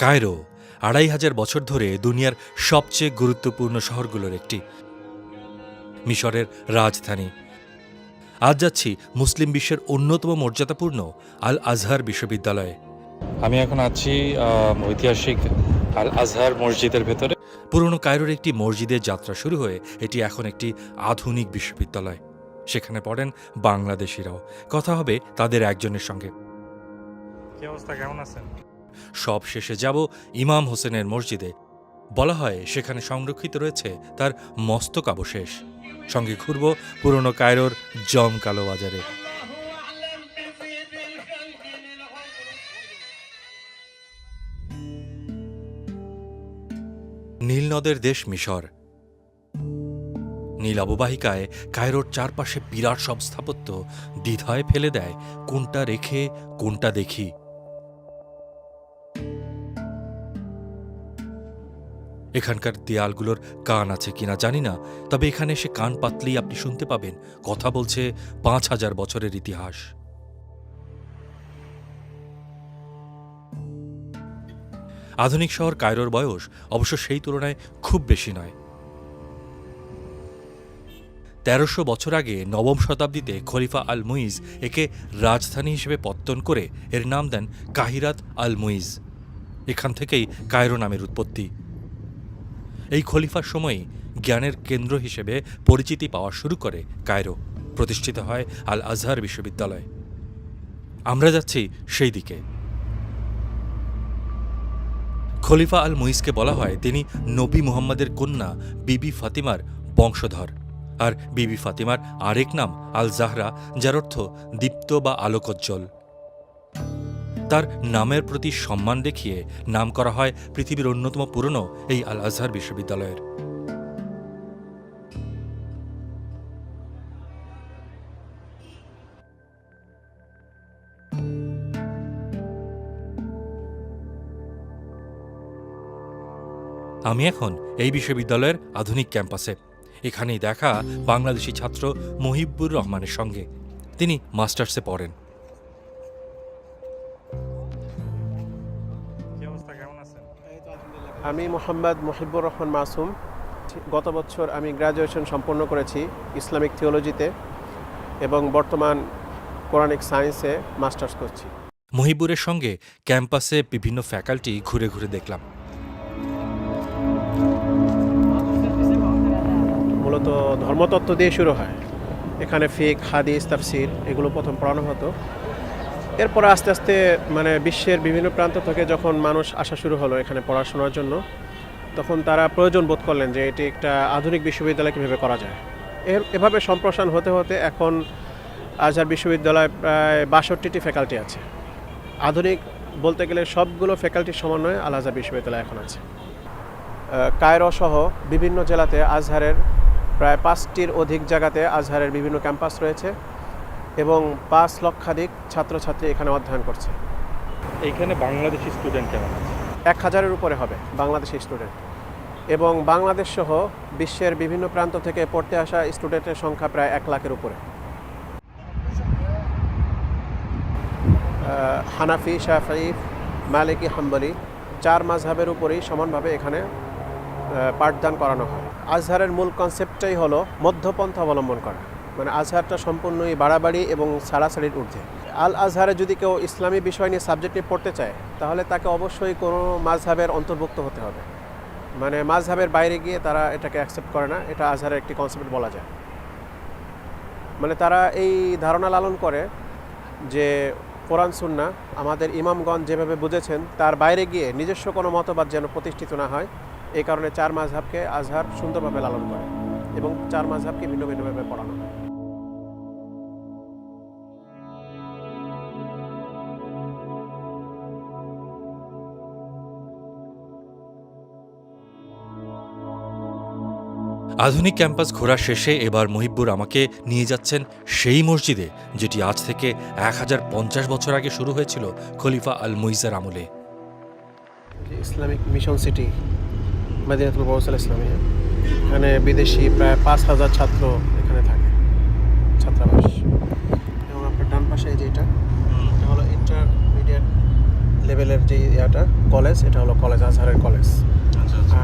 Cairo ২৫০০ বছর ধরে দুনিয়ার সবচেয়ে গুরুত্বপূর্ণ শহরগুলোর একটি, মিশরের রাজধানী। আজ যাচ্ছি মুসলিম বিশ্বের অন্যতম মর্যাদাপূর্ণ আল আজহার বিশ্ববিদ্যালয়ে। আমি এখন আছি ঐতিহাসিক আল আজহার মসজিদের ভেতরে। পুরনো কায়রোর একটি মসজিদের যাত্রা শুরু হয়ে এটি এখন একটি আধুনিক বিশ্ববিদ্যালয়। সেখানে পড়েন বাংলাদেশিরাও। কথা হবে তাদের একজনের সঙ্গে। কি অবস্থা, কেমন আছেন? সব শেষে যাব ইমাম হোসেনের মসজিদে। বলা হয় সেখানে সংরক্ষিত রয়েছে তার মস্তকাবশেষ। সঙ্গে ঘুরব পুরনো কায়রোর জমকালো বাজারে। নীল নদের দেশ মিশর। নীল অববাহিকায় কায়রোর চারপাশে বিরাট সব স্থাপত্য দ্বিধায় ফেলে দেয় কোনটা রেখে কোনটা দেখি। এখানকার দেয়ালগুলোর কান আছে কিনা জানি না, তবে এখানে এসে কান পাতলেই আপনি শুনতে পাবেন কথা বলছে ৫,০০০ বছরের ইতিহাস। আধুনিক শহর কায়রোর বয়স অবশ্য সেই তুলনায় খুব বেশি নয়। ১৩০০ বছর আগে নবম শতাব্দীতে খলিফা আল মুইজ একে রাজধানী হিসেবে পত্তন করে এর নাম দেন কাহিরাত আল মুইজ। এখান থেকেই কায়রো নামের উৎপত্তি। এই খলিফার সময়ই জ্ঞানের কেন্দ্র হিসেবে পরিচিতি পাওয়া শুরু করে কায়রো। প্রতিষ্ঠিত হয় আল আজহার বিশ্ববিদ্যালয়। আমরা যাচ্ছি সেই দিকে। খলিফা আল মুইজকে বলা হয় তিনি নবী মুহাম্মদের কন্যা বিবি ফাতিমার বংশধর। আর বিবি ফাতিমার আরেক নাম আল জাহরা, যার অর্থ দীপ্ত বা আলোকোজ্জ্বল। তার নামের প্রতি সম্মান দেখিয়ে নাম করা হয় পৃথিবীর অন্যতম পুরনো এই আল আজহার বিশ্ববিদ্যালয়ের। আমি এখন এই বিশ্ববিদ্যালয়ের আধুনিক ক্যাম্পাসে। এখানেই দেখা বাংলাদেশি ছাত্র মহিবুর রহমানের সঙ্গে। তিনি মাস্টার্সে পড়েন। আমি মোহাম্মদ মহিবুর রহমান মাসুম। গত বছর আমি গ্র্যাজুয়েশন সম্পন্ন করেছি ইসলামিক থিওলজিতে এবং বর্তমান কোরআনিক সায়েন্সে মাস্টার্স করছি। মহিবুরের সঙ্গে ক্যাম্পাসে বিভিন্ন ফ্যাকাল্টি ঘুরে ঘুরে দেখলাম। মূলত ধর্মতত্ত্ব দিয়ে শুরু হয়। এখানে ফিক, হাদিস, তাফসির এগুলো প্রথম পড়ানো হতো। এরপরে আস্তে আস্তে বিশ্বের বিভিন্ন প্রান্ত থেকে যখন মানুষ আসা শুরু হলো এখানে পড়াশোনার জন্য, তখন তারা প্রয়োজন বোধ করলেন যে এটি একটা আধুনিক বিশ্ববিদ্যালয় কীভাবে করা যায়। এভাবে সম্প্রসারণ হতে হতে এখন আজহার বিশ্ববিদ্যালয়ে প্রায় ৬২টি ফ্যাকাল্টি আছে। আধুনিক বলতে গেলে সবগুলো ফ্যাকাল্টির সমন্বয়ে আল আজহার বিশ্ববিদ্যালয় এখন আছে। কায়রো সহ বিভিন্ন জেলাতে আজহারের প্রায় ৫টির অধিক জায়গাতে আজহারের বিভিন্ন ক্যাম্পাস রয়েছে এবং ৫ লক্ষাধিক ছাত্রছাত্রী এখানে অধ্যয়ন করছে। এইখানে বাংলাদেশি স্টুডেন্ট কেমন আছে? ১,০০০-এর উপরে হবে বাংলাদেশি স্টুডেন্ট, এবং বাংলাদেশ সহ বিশ্বের বিভিন্ন প্রান্ত থেকে পড়তে আসা স্টুডেন্টের সংখ্যা প্রায় ১ লাখের উপরে। হানাফি, শাফিঈ, মালিকি, হাম্বলি ৪ মাযহাবের উপরেই সমানভাবে এখানে পাঠদান করানো হয়। আজহারের মূল কনসেপ্টটাই হলো মধ্যপন্থা অবলম্বন করা। আজহারটা সম্পূর্ণই বাড়াবাড়ি এবং ছাড়াছাড়ির ঊর্ধ্বে। আল আজহারে যদি কেউ ইসলামী বিষয় নিয়ে সাবজেক্ট নিয়ে পড়তে চায় তাহলে তাকে অবশ্যই কোনো মাযহাবের অন্তর্ভুক্ত হতে হবে। মাযহাবের বাইরে গিয়ে তারা এটাকে অ্যাকসেপ্ট করে না। এটা আজহারের একটি কনসেপ্ট বলা যায়। তারা এই ধারণা লালন করে যে কোরআন সুন্নাহ আমাদের ইমামগণ যেভাবে বুঝেছেন তার বাইরে গিয়ে নিজস্ব কোনো মতবাদ যেন প্রতিষ্ঠিত না হয়। এই কারণে ৪ মাযহাবকে আজহার সুন্দরভাবে লালন করে এবং ৪ মাযহাবকে ভিন্ন ভিন্নভাবে পড়ানো হয়। আধুনিক ক্যাম্পাস ঘোরা শেষে এবার মহিবুর আমাকে নিয়ে যাচ্ছেন সেই মসজিদে যেটি আজ থেকে ১০৫০ বছর আগে শুরু হয়েছিল খলিফা আল মুইজের আমলে। ইসলামিক মিশন সিটি মদিনাতুল বরসাল ইসলামিয়া, এখানে বিদেশি প্রায় ৫,০০০ ছাত্র এখানে থাকে, ছাত্রাবাস। এবং আপনার ডান পাশে যেটা হলো ইন্টারমিডিয়েট লেভেলের যে কলেজ, এটা হলো কলেজ আজহারের কলেজ।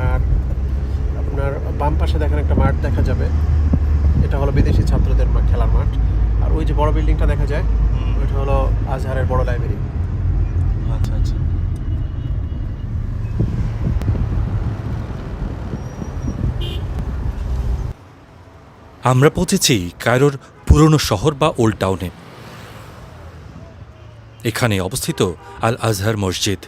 আর আপনার বাম পাশে দেখেন একটা মাঠ দেখা যাবে, এটা হলো বিদেশি ছাত্রদের খেলার মাঠ। আর ওই যে বড় বিল্ডিংটা দেখা যায়, ওইটা হলো আজহারের বড় লাইব্রেরি। আচ্ছা আচ্ছা। আমরা পৌঁছেছি কায়রোর পুরনো শহর বা ওল্ড টাউনে। এখানে অবস্থিত আল আজহার মসজিদ।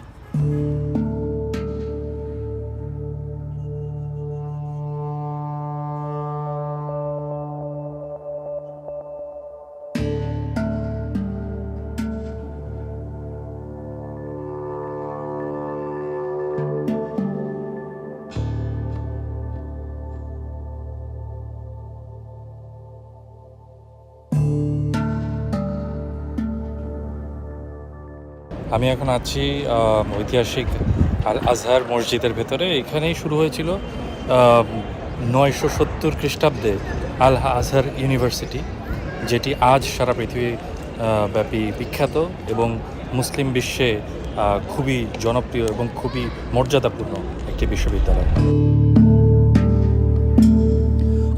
আমি এখন আছি ঐতিহাসিক আল আজহার মসজিদের ভেতরে। এখানেই শুরু হয়েছিল 970 খ্রিস্টাব্দে আল আজহার ইউনিভার্সিটি, যেটি আজ সারা পৃথিবী ব্যাপী বিখ্যাত এবং মুসলিম বিশ্বে খুবই জনপ্রিয় এবং খুবই মর্যাদাপূর্ণ একটি বিশ্ববিদ্যালয়।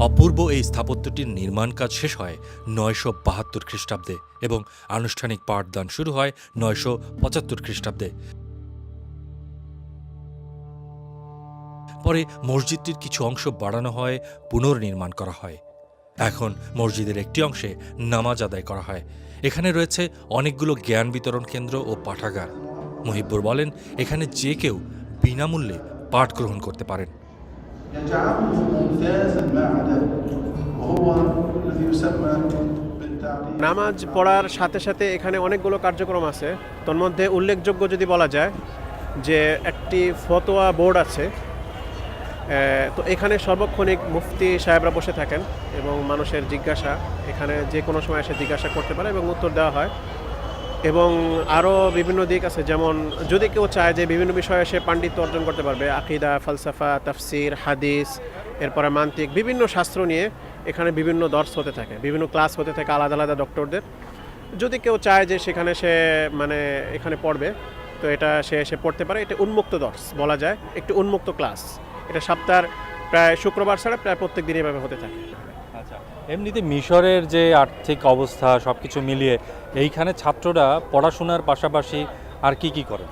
অপূর্ব এই স্থাপত্যটির নির্মাণ কাজ শেষ হয় 972 খ্রিস্টাব্দে এবং আনুষ্ঠানিক পাঠদান শুরু হয় 975 খ্রিস্টাব্দে। পরে মসজিদটির কিছু অংশ বাড়ানো হয়, পুনর্নির্মাণ করা হয়। এখন মসজিদের একটি অংশে নামাজ আদায় করা হয়। এখানে রয়েছে অনেকগুলো জ্ঞান বিতরণ কেন্দ্র ও পাঠাগার। মহিব্বুর বলেন, এখানে যে কেউ বিনামূল্যে পাঠ গ্রহণ করতে পারেন। يجعله ممتازا ما عداه وهو الذي يسمى بالتعليم। নামাজ পড়ার সাথে সাথে এখানে অনেকগুলো কার্যক্রম আছে। তোর মধ্যে উল্লেখযোগ্য যদি বলা যায় যে একটি ফতোয়া বোর্ড আছে। তো এখানে সর্বক্ষণিক মুফতি সাহেবরা বসে থাকেন এবং মানুষের জিজ্ঞাসা এখানে যে কোনো সময় এসে জিজ্ঞাসা করতে পারে এবং উত্তর দেওয়া হয়। এবং আরও বিভিন্ন দিক আছে, যেমন যদি কেউ চায় যে বিভিন্ন বিষয়ে সে পাণ্ডিত্য অর্জন করতে পারবে, আকিদা, ফালসাফা, তাফসির, হাদিস, এরপরে মান্তিক, বিভিন্ন শাস্ত্র নিয়ে এখানে বিভিন্ন দর্স হতে থাকে, বিভিন্ন ক্লাস হতে থাকে আলাদা আলাদা ডক্টরদের। যদি কেউ চায় যে সেখানে সে এখানে পড়বে, তো এটা সে এসে পড়তে পারে। এটা উন্মুক্ত দর্স বলা যায়, একটি উন্মুক্ত ক্লাস। এটা সপ্তাহের প্রায় শুক্রবার ছাড়া প্রায় প্রত্যেক দিন এভাবে হতে থাকে। আচ্ছা, এমনিতে মিশরের যে আর্থিক অবস্থা সব কিছু মিলিয়ে এইখানে ছাত্ররা পড়াশোনার পাশাপাশি আর কি কি করে?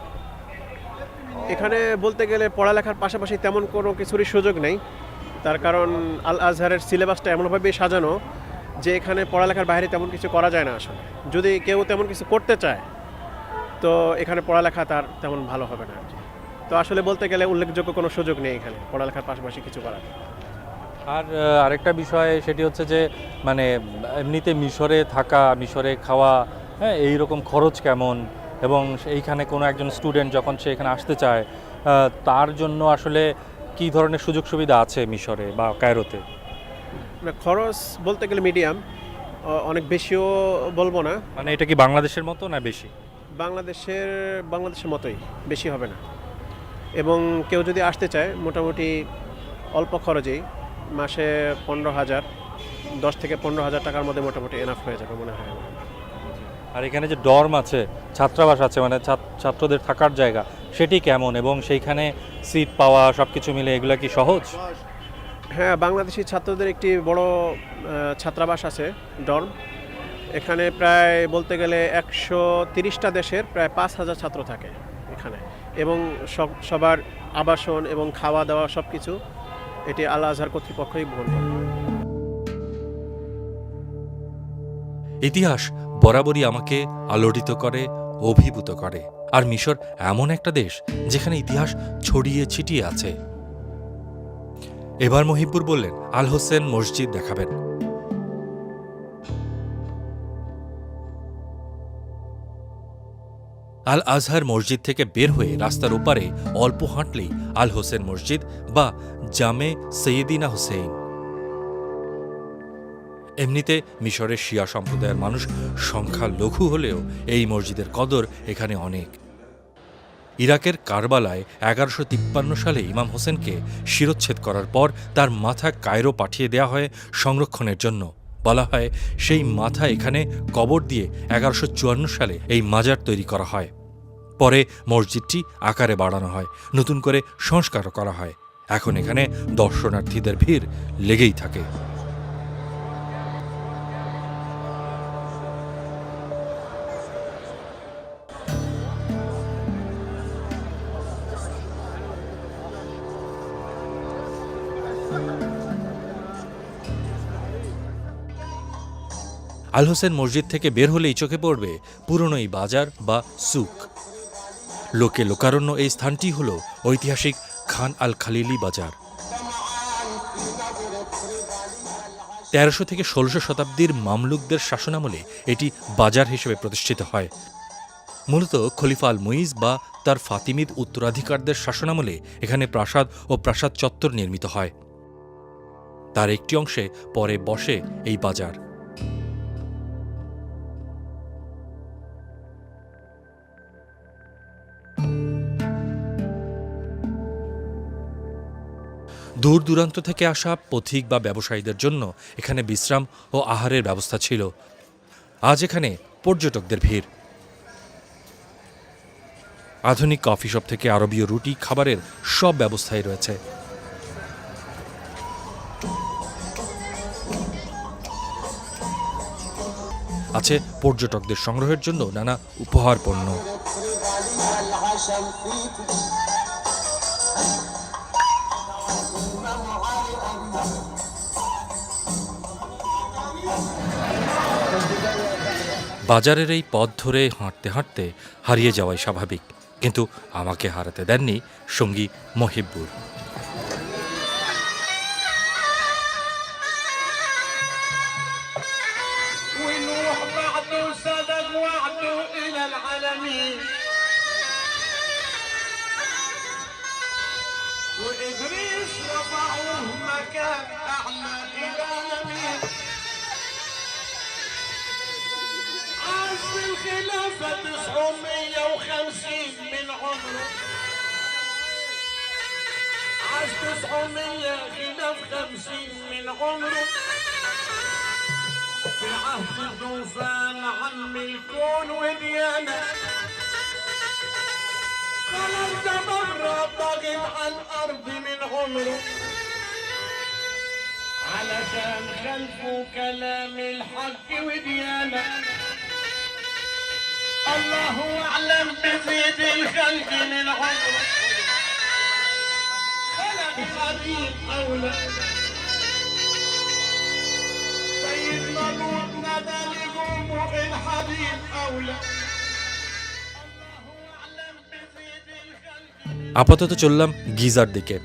এখানে বলতে গেলে পড়ালেখার পাশাপাশি তেমন কোনো কিছুরই সুযোগ নেই। তার কারণ আল আজহারের সিলেবাসটা এমনভাবে সাজানো যে এখানে পড়ালেখার বাইরে তেমন কিছু করা যায় না। আসলে যদি কেউ তেমন কিছু করতে চায় তো এখানে পড়ালেখা তার তেমন ভালো হবে না আর কি। তো আসলে বলতে গেলে উল্লেখযোগ্য কোনো সুযোগ নেই এখানে পড়ালেখার পাশাপাশি কিছু করার। আর আরেকটা বিষয় সেটি হচ্ছে যে এমনিতে মিশরে থাকা, মিশরে খাওয়া, হ্যাঁ, এইরকম খরচ কেমন, এবং এইখানে কোনো একজন স্টুডেন্ট যখন সে এখানে আসতে চায় তার জন্য আসলে কী ধরনের সুযোগ সুবিধা আছে মিশরে বা কায়রোতে? খরচ বলতে গেলে মিডিয়াম, অনেক বেশিও বলবো না। এটা কি বাংলাদেশের মতো না বেশি? বাংলাদেশের মতোই, বেশি হবে না। এবং কেউ যদি আসতে চায় মোটামুটি অল্প খরচেই মাসে 15,000, 10 থেকে 15,000 টাকার মধ্যে মোটামুটি এনাফ হয়ে যাবে মনে হয় আমার। আর এখানে যে ডর্ম আছে, ছাত্রাবাস আছে, ছাত্রদের থাকার জায়গা, সেটি কেমন এবং সেইখানে সিট পাওয়া সব কিছু মিলে এগুলা কি সহজ? হ্যাঁ, বাংলাদেশি ছাত্রদের একটি বড় ছাত্রাবাস আছে, ডর্ম। এখানে প্রায় বলতে গেলে 130টা দেশের প্রায় 5,000 ছাত্র থাকে এখানে, এবং সবার আবাসন এবং খাওয়া দাওয়া সব কিছু এটি আল আজহার কর্তৃপক্ষই বহন করে। ইতিহাস বরাবরই আমাকে আলোড়িত করে, অভিভূত করে। আর মিশর এমন একটা দেশ যেখানে ইতিহাস ছড়িয়ে ছিটিয়ে আছে। এবার মহিব্বুর বললেন আল হোসেন মসজিদ দেখাবেন। আল আজহার মসজিদ থেকে বের হয়ে রাস্তার ওপারে অল্প হাঁটলেই আল হোসেন মসজিদ বা জামে সৈয়দিনা হুসেইন। এমনিতে মিশরের শিয়া সম্প্রদায়ের মানুষ সংখ্যা লঘু হলেও এই মসজিদের কদর এখানে অনেক। ইরাকের কারবালায় 1153 সালে ইমাম হোসেনকে শিরচ্ছেদ করার পর তার মাথা কায়রো পাঠিয়ে দেয়া হয় সংরক্ষণের জন্য। বলা হয় সেই মাথা এখানে কবর দিয়ে 1154 সালে এই মাজার তৈরি করা হয়। পরে মসজিদটি আকারে বাড়ানো হয়, নতুন করে সংস্কারও করা হয়। এখন এখানে দর্শনার্থীদের ভিড় লেগেই থাকে। আল হোসেন মসজিদ থেকে বের হলেই চোখে পড়বে পুরনো এই বাজার বা সুক। লোকে লোকারণ্য এই স্থানটি হল ঐতিহাসিক খান আল খালিলি বাজার। 1300 থেকে 1600 শতাব্দীর মামলুকদের শাসনামলে এটি বাজার হিসেবে প্রতিষ্ঠিত হয়। মূলত খলিফা আল মুইজ বা তার ফাতিমিদ উত্তরাধিকারদের শাসনামলে এখানে প্রাসাদ ও প্রাসাদ চত্বর নির্মিত হয়। তার একটি অংশে পরে বসে এই বাজার। দূর দূরান্ত থেকে আসা পথিক বা ব্যবসায়ীদের জন্য এখানে বিশ্রাম ও আহারের ব্যবস্থা ছিল। আজ এখানে পর্যটকদের ভিড়। আধুনিক কফি শপ থেকে আরবীয় রুটি খাবারের সব ব্যবস্থাই রয়েছে। আছে পর্যটকদের সংগ্রহের জন্য নানা উপহার পণ্য। বাজারের এই পথ ধরে হাঁটতে হাঁটতে হারিয়ে যাওয়াই স্বাভাবিক, কিন্তু আমাকে হারাতে দেননি সঙ্গী মহিবুর। الخلافة 950 من عمره، عاش 900 خلاف 50 من عمره، في عهد الطوفان عم الكون وديانة، خلق مرة طاغي على الأرض من عمره، علشان خلفوا كلام الحق وديانة. الله أعلم بزيد الخلق من عمره، خلق حبيب أولى سيدنا لوط ندى لقومه الحبيب أولى. আপাতত চললাম গিজার দিকে,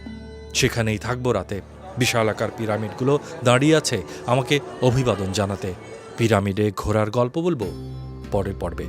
সেখানেই থাকবো রাতে। বিশালাকার পিরামিডগুলো দাঁড়িয়ে আছে আমাকে অভিবাদন জানাতে। পিরামিডে ঘোরার গল্প বলবো পরের পর্বে।